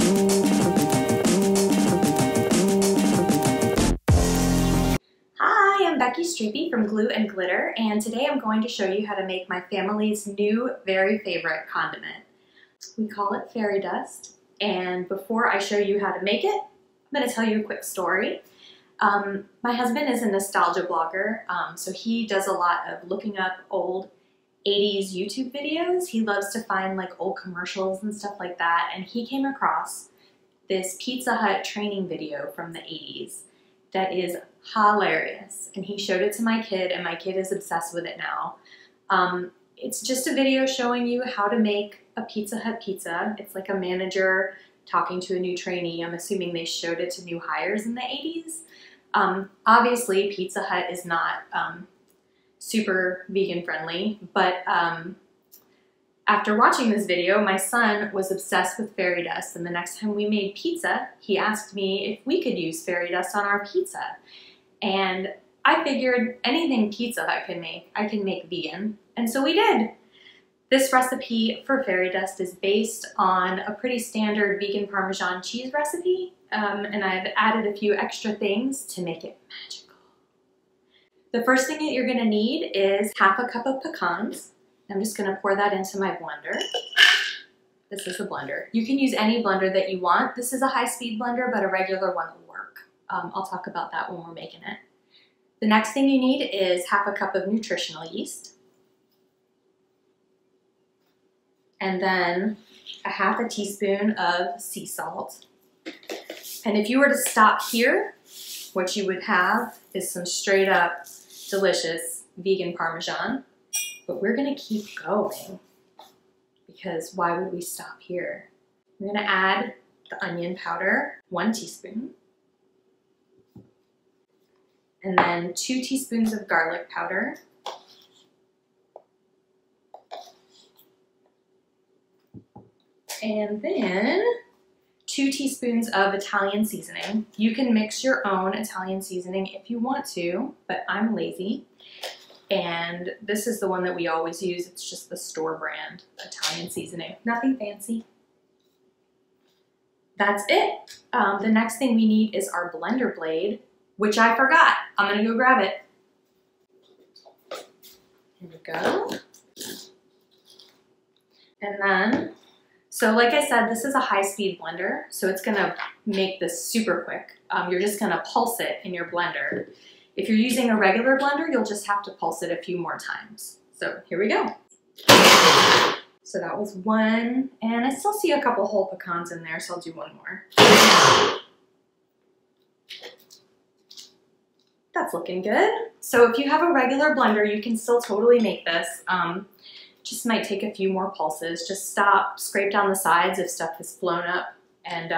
Hi, I'm Becky Streepy from Glue and Glitter, and today I'm going to show you how to make my family's new very favorite condiment. We call it fairy dust, and before I show you how to make it, I'm going to tell you a quick story. My husband is a nostalgia blogger, so he does a lot of looking up old 80s YouTube videos. He loves to find like old commercials and stuff like that, and he came across this Pizza Hut training video from the 80s that is hilarious, and he showed it to my kid, and my kid is obsessed with it now. It's just a video showing you how to make a Pizza Hut pizza. It's like a manager talking to a new trainee. I'm assuming they showed it to new hires in the 80s. Obviously, Pizza Hut is not super vegan friendly, but after watching this video, my son was obsessed with fairy dust, and the next time we made pizza, he asked me if we could use fairy dust on our pizza. And I figured anything Pizza Hut can make, I can make vegan, and so we did. This recipe for fairy dust is based on a pretty standard vegan Parmesan cheese recipe, and I've added a few extra things to make it magical. The first thing that you're gonna need is half a cup of pecans. I'm just gonna pour that into my blender. This is a blender. You can use any blender that you want. This is a high-speed blender, but a regular one will work. I'll talk about that when we're making it. The next thing you need is half a cup of nutritional yeast. And then a half a teaspoon of sea salt. And if you were to stop here, what you would have is some straight up delicious vegan Parmesan. But we're gonna keep going because why would we stop here? We're gonna add the onion powder, 1 teaspoon. And then 2 teaspoons of garlic powder. And then 2 teaspoons of Italian seasoning. You can mix your own Italian seasoning if you want to, but I'm lazy. And this is the one that we always use. It's just the store brand Italian seasoning. Nothing fancy. That's it. The next thing we need is our blender blade, which I forgot. I'm gonna go grab it. Here we go. And then, so like I said, this is a high-speed blender, so it's gonna make this super quick. You're just gonna pulse it in your blender. If you're using a regular blender, you'll just have to pulse it a few more times. So here we go. So that was 1, and I still see a couple whole pecans in there, so I'll do 1 more. That's looking good. So if you have a regular blender, you can still totally make this. Just might take a few more pulses. Just stop, scrape down the sides if stuff is blown up, and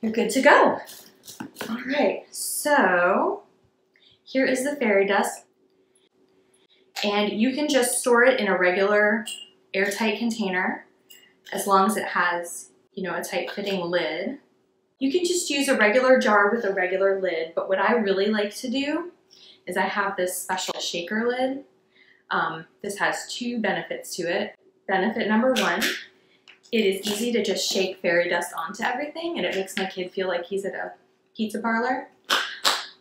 you're good to go. All right, so here is the fairy dust. And you can just store it in a regular airtight container as long as it has, you know, a tight fitting lid. You can just use a regular jar with a regular lid, but what I really like to do is I have this special shaker lid. This has 2 benefits to it. Benefit number 1, it is easy to just shake fairy dust onto everything, and it makes my kid feel like he's at a pizza parlor.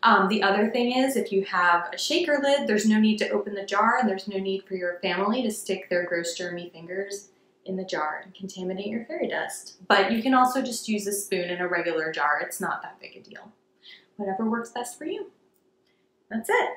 The other thing is, if you have a shaker lid, there's no need to open the jar, and there's no need for your family to stick their gross germy fingers in the jar and contaminate your fairy dust. But you can also just use a spoon in a regular jar. It's not that big a deal. Whatever works best for you. That's it.